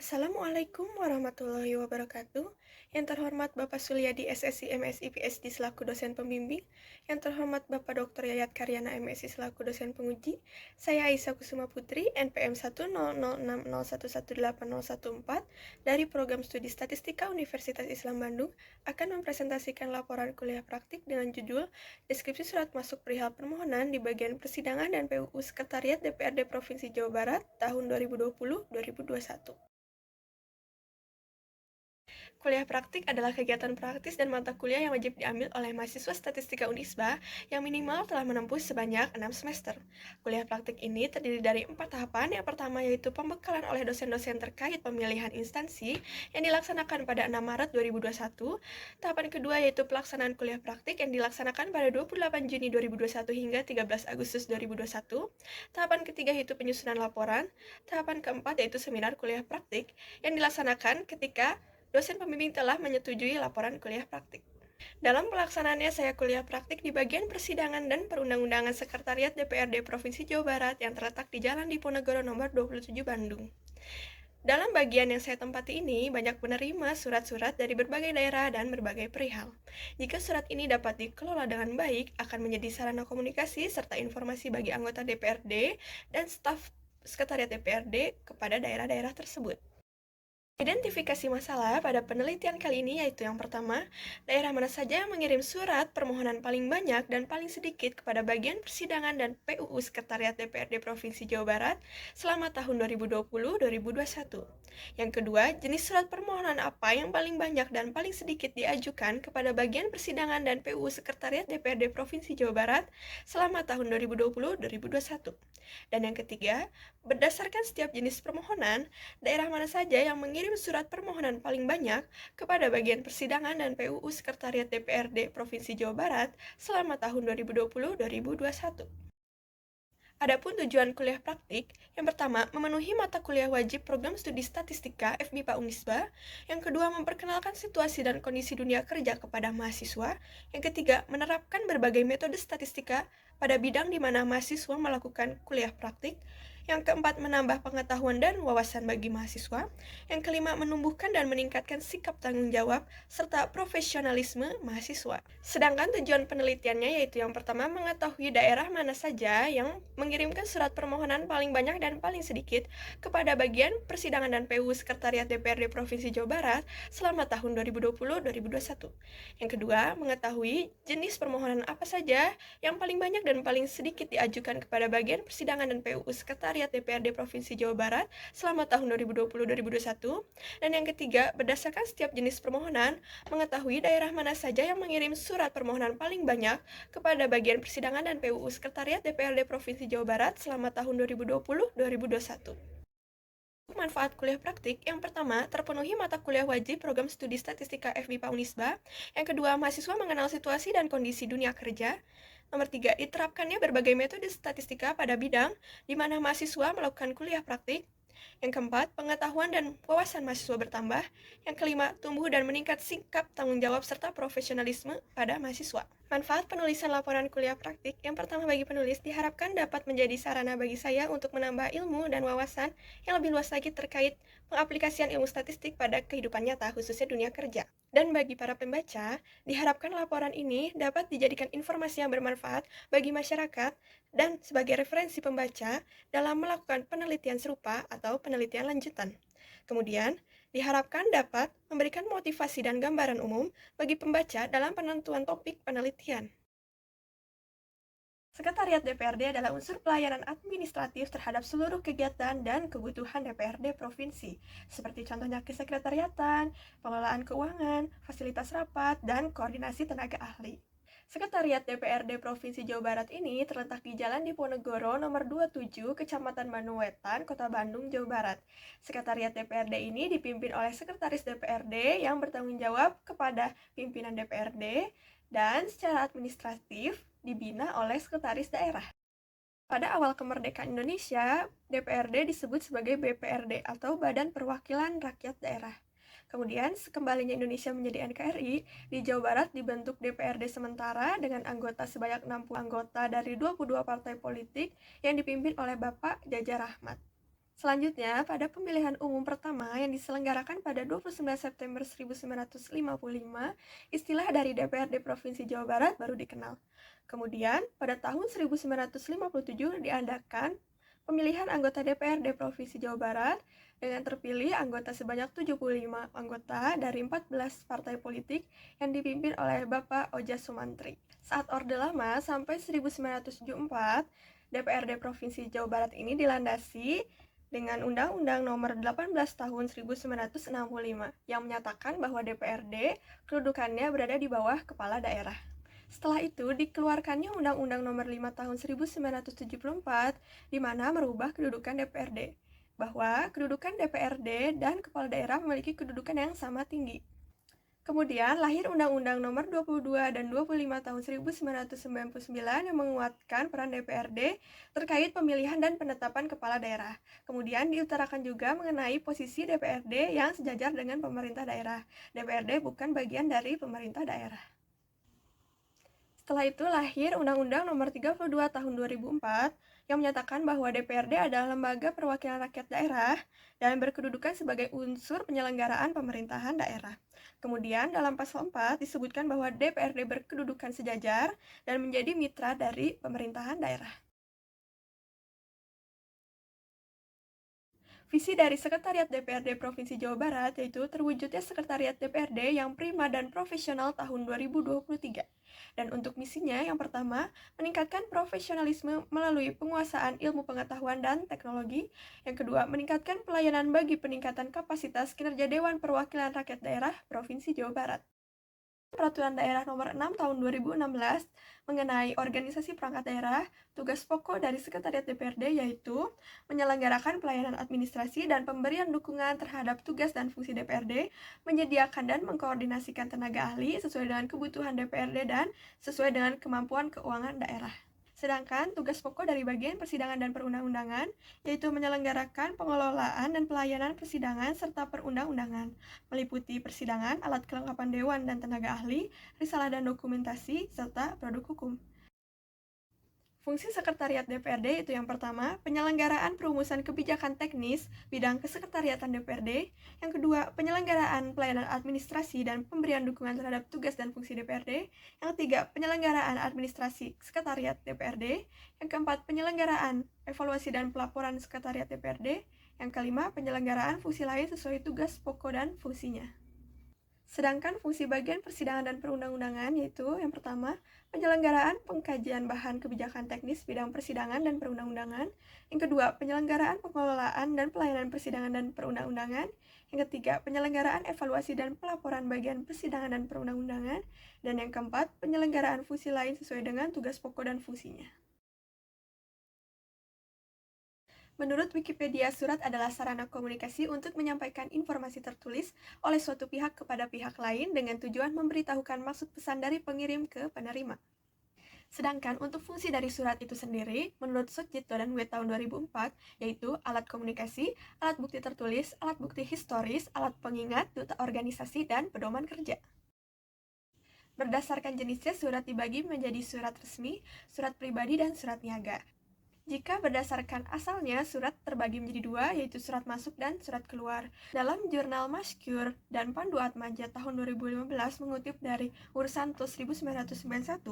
Assalamualaikum warahmatullahi wabarakatuh. Yang terhormat Bapak Sulyadi SSI MSI PSD selaku dosen pembimbing, yang terhormat Bapak Dr. Yayat Karyana MSI selaku dosen penguji, saya Aisyah Kusuma Putri, NPM 10060111814 dari Program Studi Statistika Universitas Islam Bandung akan mempresentasikan laporan kuliah praktik dengan judul Deskripsi Surat Masuk Perihal Permohonan di Bagian Persidangan dan PUU Sekretariat DPRD Provinsi Jawa Barat tahun 2020-2021. Kuliah praktik adalah kegiatan praktis dan mata kuliah yang wajib diambil oleh mahasiswa statistika Unisba yang minimal telah menempuh sebanyak 6 semester. Kuliah praktik ini terdiri dari 4 tahapan. Yang pertama yaitu pembekalan oleh dosen-dosen terkait pemilihan instansi yang dilaksanakan pada 6 Maret 2021. Tahapan kedua yaitu pelaksanaan kuliah praktik yang dilaksanakan pada 28 Juni 2021 hingga 13 Agustus 2021. Tahapan ketiga yaitu penyusunan laporan. Tahapan keempat yaitu seminar kuliah praktik yang dilaksanakan ketika dosen pembimbing telah menyetujui laporan kuliah praktik. Dalam pelaksanaannya, saya kuliah praktik di bagian persidangan dan perundang-undangan Sekretariat DPRD Provinsi Jawa Barat yang terletak di Jalan Diponegoro nomor 27 Bandung. Dalam bagian yang saya tempati ini, banyak menerima surat-surat dari berbagai daerah dan berbagai perihal. Jika surat ini dapat dikelola dengan baik, akan menjadi sarana komunikasi serta informasi bagi anggota DPRD dan staf Sekretariat DPRD kepada daerah-daerah tersebut. Identifikasi masalah pada penelitian kali ini yaitu yang pertama, daerah mana saja yang mengirim surat permohonan paling banyak dan paling sedikit kepada bagian persidangan dan PUU Sekretariat DPRD Provinsi Jawa Barat selama tahun 2020-2021. Yang kedua, jenis surat permohonan apa yang paling banyak dan paling sedikit diajukan kepada bagian persidangan dan PUU Sekretariat DPRD Provinsi Jawa Barat selama tahun 2020-2021. Dan yang ketiga, berdasarkan setiap jenis permohonan, daerah mana saja yang mengirim surat permohonan paling banyak kepada bagian persidangan dan PUU Sekretariat DPRD Provinsi Jawa Barat selama tahun 2020-2021. Adapun tujuan kuliah praktik, yang pertama, memenuhi mata kuliah wajib program studi statistika FMIPA Unisba, yang kedua, memperkenalkan situasi dan kondisi dunia kerja kepada mahasiswa, yang ketiga, menerapkan berbagai metode statistika pada bidang di mana mahasiswa melakukan kuliah praktik, yang keempat, menambah pengetahuan dan wawasan bagi mahasiswa, yang kelima, menumbuhkan dan meningkatkan sikap tanggung jawab serta profesionalisme mahasiswa. Sedangkan tujuan penelitiannya yaitu yang pertama, mengetahui daerah mana saja yang mengirimkan surat permohonan paling banyak dan paling sedikit kepada bagian persidangan dan PU Sekretariat DPRD Provinsi Jawa Barat selama tahun 2020-2021. Yang kedua, mengetahui jenis permohonan apa saja yang paling banyak dan paling sedikit diajukan kepada bagian persidangan dan PU Sekretariat DPRD Provinsi Jawa Barat selama tahun 2020-2021. Dan yang ketiga, berdasarkan setiap jenis permohonan, mengetahui daerah mana saja yang mengirim surat permohonan paling banyak kepada bagian persidangan dan PUU Sekretariat DPRD Provinsi Jawa Barat selama tahun 2020-2021. Manfaat kuliah praktik, yang pertama, terpenuhi mata kuliah wajib program studi statistika FMIPA Unisba. Yang kedua, mahasiswa mengenal situasi dan kondisi dunia kerja. Nomor 3, diterapkannya berbagai metode statistika pada bidang di mana mahasiswa melakukan kuliah praktik. Yang keempat, pengetahuan dan wawasan mahasiswa bertambah. Yang kelima, tumbuh dan meningkat sikap tanggung jawab serta profesionalisme pada mahasiswa. Manfaat penulisan laporan kuliah praktik, yang pertama bagi penulis diharapkan dapat menjadi sarana bagi saya untuk menambah ilmu dan wawasan yang lebih luas lagi terkait pengaplikasian ilmu statistik pada kehidupan nyata, khususnya dunia kerja. Dan bagi para pembaca, diharapkan laporan ini dapat dijadikan informasi yang bermanfaat bagi masyarakat dan sebagai referensi pembaca dalam melakukan penelitian serupa atau penelitian lanjutan. Kemudian, diharapkan dapat memberikan motivasi dan gambaran umum bagi pembaca dalam penentuan topik penelitian. Sekretariat DPRD adalah unsur pelayanan administratif terhadap seluruh kegiatan dan kebutuhan DPRD Provinsi, seperti contohnya kesekretariatan, pengelolaan keuangan, fasilitas rapat, dan koordinasi tenaga ahli. Sekretariat DPRD Provinsi Jawa Barat ini terletak di Jalan Diponegoro nomor 27, Kecamatan Bandung Wetan, Kota Bandung, Jawa Barat. Sekretariat DPRD ini dipimpin oleh Sekretaris DPRD yang bertanggung jawab kepada pimpinan DPRD dan secara administratif dibina oleh Sekretaris Daerah. Pada awal kemerdekaan Indonesia, DPRD disebut sebagai BPRD atau Badan Perwakilan Rakyat Daerah. Kemudian, sekembalinya Indonesia menjadi NKRI, di Jawa Barat dibentuk DPRD sementara dengan anggota sebanyak 60 anggota dari 22 partai politik yang dipimpin oleh Bapak Jaja Rahmat. Selanjutnya, pada pemilihan umum pertama yang diselenggarakan pada 29 September 1955, istilah dari DPRD Provinsi Jawa Barat baru dikenal. Kemudian, pada tahun 1957 diadakan pemilihan anggota DPRD Provinsi Jawa Barat dengan terpilih anggota sebanyak 75 anggota dari 14 partai politik yang dipimpin oleh Bapak Oja Sumantri. Saat Orde Lama sampai 1974, DPRD Provinsi Jawa Barat ini dilandasi dengan Undang-Undang Nomor 18 Tahun 1965 yang menyatakan bahwa DPRD kedudukannya berada di bawah kepala daerah. Setelah itu dikeluarkannya Undang-Undang Nomor 5 Tahun 1974 di mana merubah kedudukan DPRD, bahwa kedudukan DPRD dan kepala daerah memiliki kedudukan yang sama tinggi. Kemudian lahir Undang-Undang Nomor 22 dan 25 Tahun 1999 yang menguatkan peran DPRD terkait pemilihan dan penetapan kepala daerah. Kemudian diutarakan juga mengenai posisi DPRD yang sejajar dengan pemerintah daerah. DPRD bukan bagian dari pemerintah daerah. Setelah itu lahir Undang-Undang Nomor 32 Tahun 2004 yang menyatakan bahwa DPRD adalah lembaga perwakilan rakyat daerah dan berkedudukan sebagai unsur penyelenggaraan pemerintahan daerah. Kemudian dalam pasal 4 disebutkan bahwa DPRD berkedudukan sejajar dan menjadi mitra dari pemerintahan daerah. Visi dari Sekretariat DPRD Provinsi Jawa Barat yaitu terwujudnya Sekretariat DPRD yang prima dan profesional tahun 2023. Dan untuk misinya yang pertama, meningkatkan profesionalisme melalui penguasaan ilmu pengetahuan dan teknologi. Yang kedua, meningkatkan pelayanan bagi peningkatan kapasitas kinerja Dewan Perwakilan Rakyat Daerah Provinsi Jawa Barat. Peraturan Daerah Nomor 6 Tahun 2016 mengenai organisasi perangkat daerah, tugas pokok dari Sekretariat DPRD yaitu menyelenggarakan pelayanan administrasi dan pemberian dukungan terhadap tugas dan fungsi DPRD, menyediakan dan mengkoordinasikan tenaga ahli sesuai dengan kebutuhan DPRD dan sesuai dengan kemampuan keuangan daerah. Sedangkan tugas pokok dari bagian persidangan dan perundang-undangan yaitu menyelenggarakan pengelolaan dan pelayanan persidangan serta perundang-undangan, meliputi persidangan, alat kelengkapan dewan dan tenaga ahli, risalah dan dokumentasi, serta produk hukum. Fungsi Sekretariat DPRD itu yang pertama, penyelenggaraan perumusan kebijakan teknis bidang kesekretariatan DPRD. Yang kedua, penyelenggaraan pelayanan administrasi dan pemberian dukungan terhadap tugas dan fungsi DPRD. Yang ketiga, penyelenggaraan administrasi Sekretariat DPRD. Yang keempat, penyelenggaraan evaluasi dan pelaporan Sekretariat DPRD. Yang kelima, penyelenggaraan fungsi lain sesuai tugas pokok dan fungsinya. Sedangkan fungsi bagian persidangan dan perundang-undangan yaitu yang pertama, penyelenggaraan pengkajian bahan kebijakan teknis bidang persidangan dan perundang-undangan. Yang kedua, penyelenggaraan pengelolaan dan pelayanan persidangan dan perundang-undangan. Yang ketiga, penyelenggaraan evaluasi dan pelaporan bagian persidangan dan perundang-undangan. Dan yang keempat, penyelenggaraan fungsi lain sesuai dengan tugas pokok dan fungsinya. Menurut Wikipedia, surat adalah sarana komunikasi untuk menyampaikan informasi tertulis oleh suatu pihak kepada pihak lain dengan tujuan memberitahukan maksud pesan dari pengirim ke penerima. Sedangkan untuk fungsi dari surat itu sendiri, menurut Sucipto dan Wet tahun 2004, yaitu alat komunikasi, alat bukti tertulis, alat bukti historis, alat pengingat, duta organisasi, dan pedoman kerja. Berdasarkan jenisnya, surat dibagi menjadi surat resmi, surat pribadi, dan surat niaga. Jika berdasarkan asalnya, surat terbagi menjadi dua, yaitu surat masuk dan surat keluar. Dalam jurnal Maskur dan Pandu Atmaja tahun 2015 mengutip dari Ursanto 1991,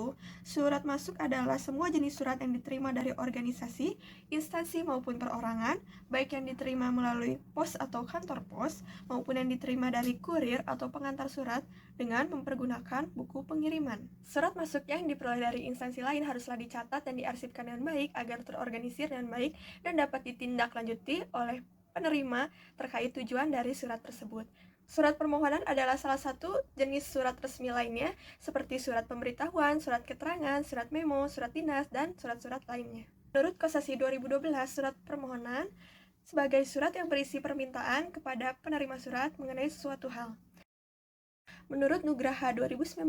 surat masuk adalah semua jenis surat yang diterima dari organisasi, instansi maupun perorangan, baik yang diterima melalui pos atau kantor pos, maupun yang diterima dari kurir atau pengantar surat dengan mempergunakan buku pengiriman. Surat masuk yang diperoleh dari instansi lain haruslah dicatat dan diarsipkan dengan baik agar terorganisir dengan baik dan dapat ditindaklanjuti oleh penerima terkait tujuan dari surat tersebut. Surat permohonan adalah salah satu jenis surat resmi lainnya, seperti surat pemberitahuan, surat keterangan, surat memo, surat dinas, dan surat-surat lainnya. Menurut Kosasi 2012, surat permohonan sebagai surat yang berisi permintaan kepada penerima surat mengenai sesuatu hal. Menurut Nugraha 2019,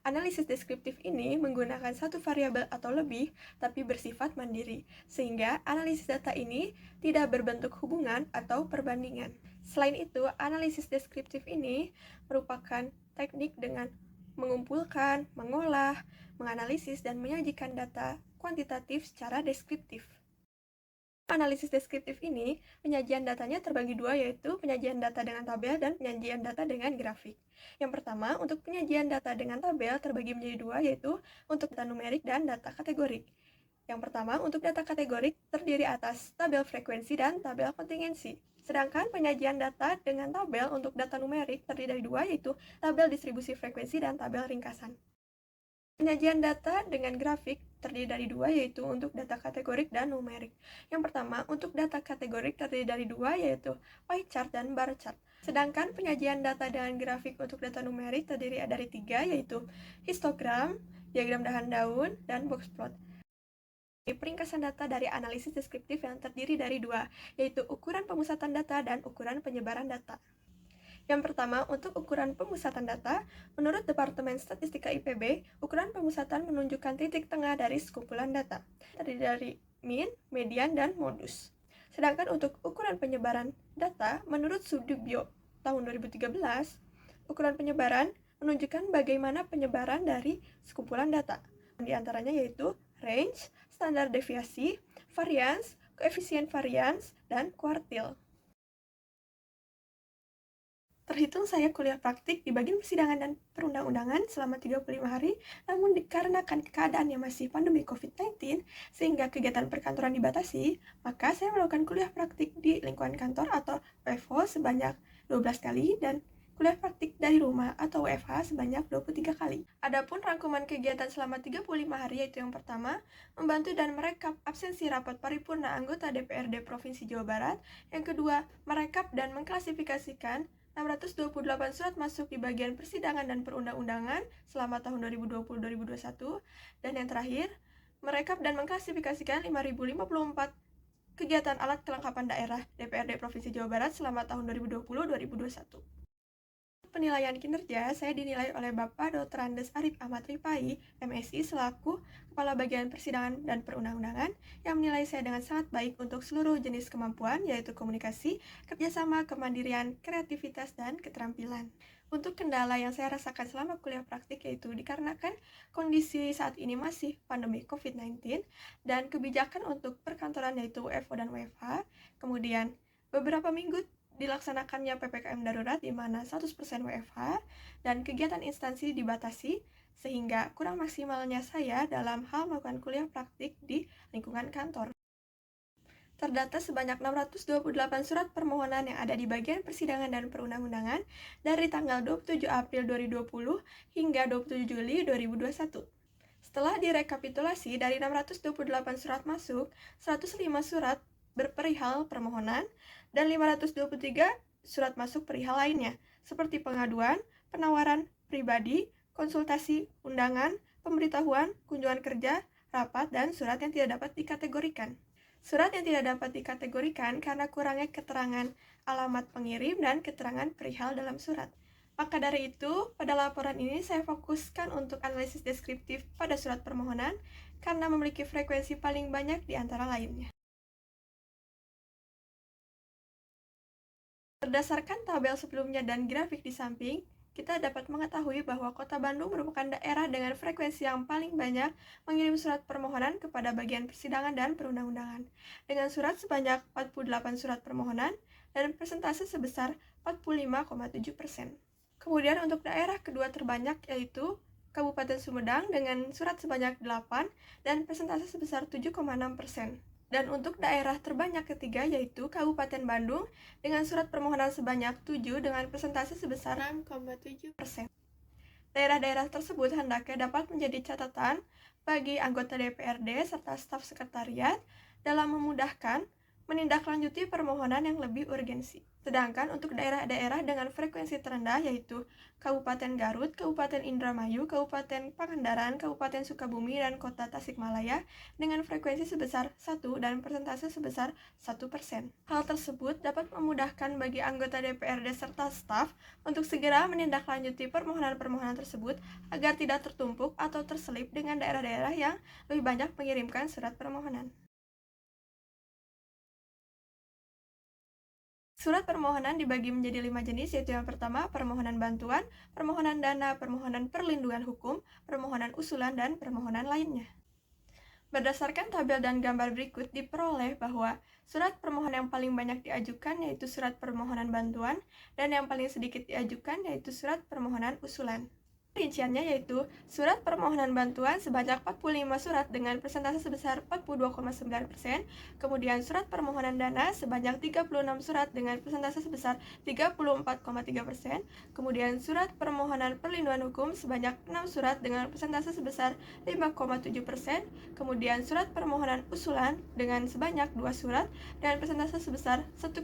analisis deskriptif ini menggunakan satu variabel atau lebih, tapi bersifat mandiri, sehingga analisis data ini tidak berbentuk hubungan atau perbandingan. Selain itu, analisis deskriptif ini merupakan teknik dengan mengumpulkan, mengolah, menganalisis, dan menyajikan data kuantitatif secara deskriptif. Analisis deskriptif ini, penyajian datanya terbagi dua, yaitu penyajian data dengan tabel dan penyajian data dengan grafik. Yang pertama, untuk penyajian data dengan tabel terbagi menjadi dua, yaitu untuk data numerik dan data kategorik. Yang pertama, untuk data kategorik terdiri atas tabel frekuensi dan tabel kontingensi. Sedangkan penyajian data dengan tabel untuk data numerik terdiri dari dua, yaitu tabel distribusi frekuensi dan tabel ringkasan. Penyajian data dengan grafik terdiri dari dua, yaitu untuk data kategorik dan numerik. Yang pertama, untuk data kategorik terdiri dari dua, yaitu pie chart dan bar chart. Sedangkan penyajian data dengan grafik untuk data numerik terdiri dari tiga, yaitu histogram, diagram dahan daun, dan box plot. Peringkasan data dari analisis deskriptif yang terdiri dari dua, yaitu ukuran pemusatan data dan ukuran penyebaran data. Yang pertama, untuk ukuran pemusatan data, menurut Departemen Statistika IPB, ukuran pemusatan menunjukkan titik tengah dari sekumpulan data, terdiri dari mean, median, dan modus. Sedangkan untuk ukuran penyebaran data, menurut Sudibyo tahun 2013, ukuran penyebaran menunjukkan bagaimana penyebaran dari sekumpulan data. Di antaranya yaitu range, standar deviasi, varians, koefisien varians, dan kuartil. Terhitung saya kuliah praktik di bagian persidangan dan perundang-undangan selama 35 hari, namun dikarenakan keadaannya masih pandemi COVID-19, sehingga kegiatan perkantoran dibatasi, maka saya melakukan kuliah praktik di lingkungan kantor atau WFO sebanyak 12 kali dan kuliah praktik dari rumah atau WFH sebanyak 23 kali. Adapun rangkuman kegiatan selama 35 hari yaitu yang pertama, membantu dan merekap absensi rapat paripurna anggota DPRD Provinsi Jawa Barat. Yang kedua, merekap dan mengklasifikasikan 628 surat masuk di bagian persidangan dan perundang-undangan selama tahun 2020-2021. Dan yang terakhir, merekap dan mengklasifikasikan 5.054 kegiatan alat kelengkapan daerah DPRD Provinsi Jawa Barat selama tahun 2020-2021. Penilaian kinerja, saya dinilai oleh Bapak Dr. Andes Arif Ahmad Ripai, MSI, selaku Kepala Bagian Persidangan dan Perundang-undangan, yang menilai saya dengan sangat baik untuk seluruh jenis kemampuan, yaitu komunikasi, kerjasama, kemandirian, kreativitas, dan keterampilan. Untuk kendala yang saya rasakan selama kuliah praktik yaitu dikarenakan kondisi saat ini masih pandemi COVID-19 dan kebijakan untuk perkantoran yaitu WFO dan WFH, kemudian beberapa minggu dilaksanakannya PPKM darurat di mana 100% WFH dan kegiatan instansi dibatasi sehingga kurang maksimalnya saya dalam hal melakukan kuliah praktik di lingkungan kantor. Terdata sebanyak 628 surat permohonan yang ada di bagian persidangan dan perundang-undangan dari tanggal 27 April 2020 hingga 27 Juli 2021. Setelah direkapitulasi dari 628 surat masuk, 105 surat berperihal permohonan dan 523 surat masuk perihal lainnya, seperti pengaduan, penawaran pribadi, konsultasi, undangan, pemberitahuan, kunjungan kerja, rapat, dan surat yang tidak dapat dikategorikan. Surat yang tidak dapat dikategorikan karena kurangnya keterangan alamat pengirim dan keterangan perihal dalam surat. Maka dari itu, pada laporan ini saya fokuskan untuk analisis deskriptif pada surat permohonan karena memiliki frekuensi paling banyak di antara lainnya. Berdasarkan tabel sebelumnya dan grafik di samping, kita dapat mengetahui bahwa Kota Bandung merupakan daerah dengan frekuensi yang paling banyak mengirim surat permohonan kepada bagian persidangan dan perundang-undangan, dengan surat sebanyak 48 surat permohonan dan persentase sebesar 45,7%. Kemudian untuk daerah kedua terbanyak yaitu Kabupaten Sumedang dengan surat sebanyak 8 dan persentase sebesar 7,6%. Dan untuk daerah terbanyak ketiga yaitu Kabupaten Bandung dengan surat permohonan sebanyak 7 dengan persentase sebesar 6,7%. Daerah-daerah tersebut hendaknya dapat menjadi catatan bagi anggota DPRD serta staf sekretariat dalam memudahkan menindaklanjuti permohonan yang lebih urgensi. Sedangkan untuk daerah-daerah dengan frekuensi terendah yaitu Kabupaten Garut, Kabupaten Indramayu, Kabupaten Pangandaran, Kabupaten Sukabumi, dan Kota Tasikmalaya dengan frekuensi sebesar 1 dan persentase sebesar 1%. Hal tersebut dapat memudahkan bagi anggota DPRD serta staf untuk segera menindaklanjuti permohonan-permohonan tersebut agar tidak tertumpuk atau terselip dengan daerah-daerah yang lebih banyak mengirimkan surat permohonan. Surat permohonan dibagi menjadi 5 jenis, yaitu yang pertama, permohonan bantuan, permohonan dana, permohonan perlindungan hukum, permohonan usulan, dan permohonan lainnya. Berdasarkan tabel dan gambar berikut diperoleh bahwa surat permohonan yang paling banyak diajukan yaitu surat permohonan bantuan dan yang paling sedikit diajukan yaitu surat permohonan usulan. Rinciannya yaitu surat permohonan bantuan sebanyak 45 surat dengan persentase sebesar 42,9%, kemudian surat permohonan dana sebanyak 36 surat dengan persentase sebesar 34,3%, kemudian surat permohonan perlindungan hukum sebanyak 6 surat dengan persentase sebesar 5,7%, kemudian surat permohonan usulan dengan sebanyak 2 surat dengan persentase sebesar 1,9%,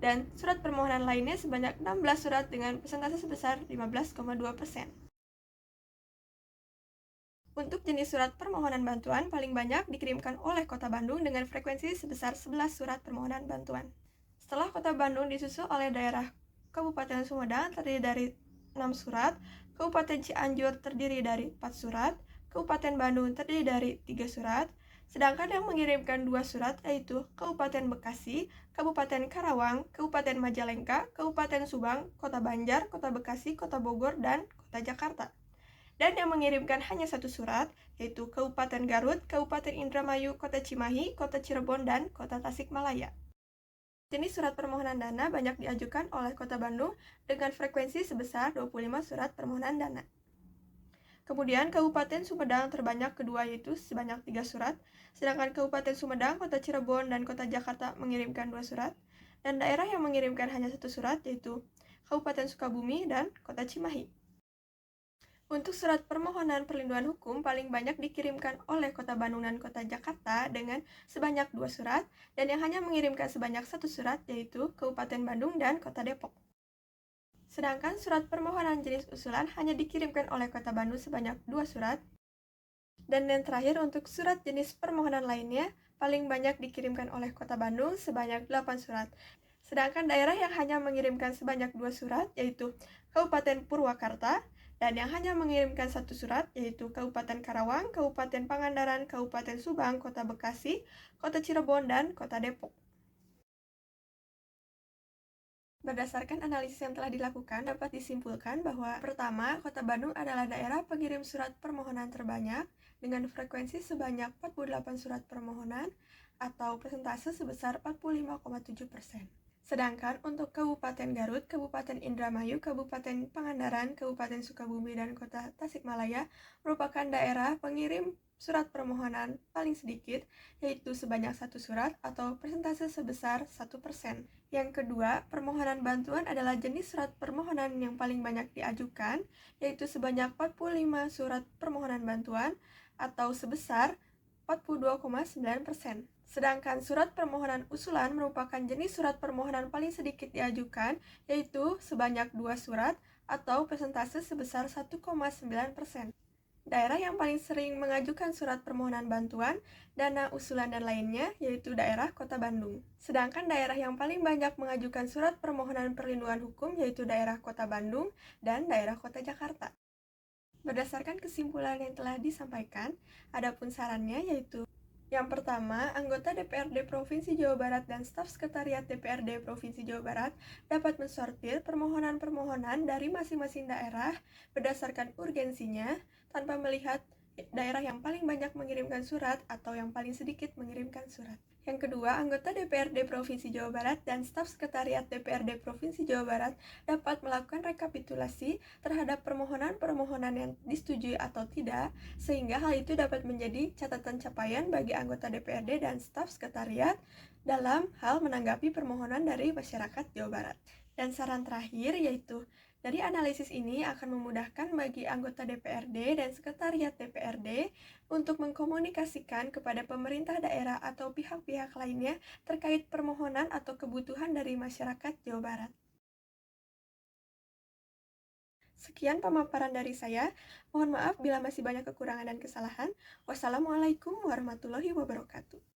dan surat permohonan lainnya sebanyak 16 surat dengan persentase sebesar 15,2%. Untuk jenis surat permohonan bantuan, paling banyak dikirimkan oleh Kota Bandung dengan frekuensi sebesar 11 surat permohonan bantuan. Setelah Kota Bandung disusul oleh daerah Kabupaten Sumedang terdiri dari 6 surat, Kabupaten Cianjur terdiri dari 4 surat, Kabupaten Bandung terdiri dari 3 surat, sedangkan yang mengirimkan 2 surat yaitu Kabupaten Bekasi, Kabupaten Karawang, Kabupaten Majalengka, Kabupaten Subang, Kota Banjar, Kota Bekasi, Kota Bogor, dan Kota Jakarta. Dan yang mengirimkan hanya 1 surat, yaitu Kabupaten Garut, Kabupaten Indramayu, Kota Cimahi, Kota Cirebon, dan Kota Tasikmalaya. Jenis surat permohonan dana banyak diajukan oleh Kota Bandung dengan frekuensi sebesar 25 surat permohonan dana. Kemudian Kabupaten Sumedang terbanyak kedua yaitu sebanyak 3 surat, sedangkan Kabupaten Sumedang, Kota Cirebon, dan Kota Jakarta mengirimkan 2 surat, dan daerah yang mengirimkan hanya 1 surat yaitu Kabupaten Sukabumi dan Kota Cimahi. Untuk surat permohonan perlindungan hukum paling banyak dikirimkan oleh Kota Bandung dan Kota Jakarta dengan sebanyak 2 surat, dan yang hanya mengirimkan sebanyak 1 surat yaitu Kabupaten Bandung dan Kota Depok. Sedangkan surat permohonan jenis usulan hanya dikirimkan oleh Kota Bandung sebanyak 2 surat, dan yang terakhir untuk surat jenis permohonan lainnya paling banyak dikirimkan oleh Kota Bandung sebanyak 8 surat. Sedangkan daerah yang hanya mengirimkan sebanyak 2 surat yaitu Kabupaten Purwakarta, dan yang hanya mengirimkan 1 surat yaitu Kabupaten Karawang, Kabupaten Pangandaran, Kabupaten Subang, Kota Bekasi, Kota Cirebon, dan Kota Depok. Berdasarkan analisis yang telah dilakukan, dapat disimpulkan bahwa pertama, Kota Bandung adalah daerah pengirim surat permohonan terbanyak dengan frekuensi sebanyak 48 surat permohonan atau persentase sebesar 45,7%. Sedangkan untuk Kabupaten Garut, Kabupaten Indramayu, Kabupaten Pangandaran, Kabupaten Sukabumi, dan Kota Tasikmalaya merupakan daerah pengirim surat permohonan paling sedikit, yaitu sebanyak 1 surat atau persentase sebesar 1%. Yang kedua, permohonan bantuan adalah jenis surat permohonan yang paling banyak diajukan, yaitu sebanyak 45 surat permohonan bantuan atau sebesar 42,9%. Sedangkan surat permohonan usulan merupakan jenis surat permohonan paling sedikit diajukan, yaitu sebanyak 2 surat atau persentase sebesar 1,9%. Daerah yang paling sering mengajukan surat permohonan bantuan, dana usulan, dan lainnya yaitu daerah Kota Bandung. Sedangkan daerah yang paling banyak mengajukan surat permohonan perlindungan hukum yaitu daerah Kota Bandung dan daerah Kota Jakarta. Berdasarkan kesimpulan yang telah disampaikan, adapun sarannya yaitu yang pertama, anggota DPRD Provinsi Jawa Barat dan staf sekretariat DPRD Provinsi Jawa Barat dapat mensortir permohonan-permohonan dari masing-masing daerah berdasarkan urgensinya tanpa melihat daerah yang paling banyak mengirimkan surat atau yang paling sedikit mengirimkan surat. Yang kedua, anggota DPRD Provinsi Jawa Barat dan staf sekretariat DPRD Provinsi Jawa Barat dapat melakukan rekapitulasi terhadap permohonan-permohonan yang disetujui atau tidak, sehingga hal itu dapat menjadi catatan capaian bagi anggota DPRD dan staf sekretariat dalam hal menanggapi permohonan dari masyarakat Jawa Barat. Dan saran terakhir yaitu, dari analisis ini akan memudahkan bagi anggota DPRD dan sekretariat DPRD untuk mengkomunikasikan kepada pemerintah daerah atau pihak-pihak lainnya terkait permohonan atau kebutuhan dari masyarakat Jawa Barat. Sekian pemaparan dari saya. Mohon maaf bila masih banyak kekurangan dan kesalahan. Wassalamualaikum warahmatullahi wabarakatuh.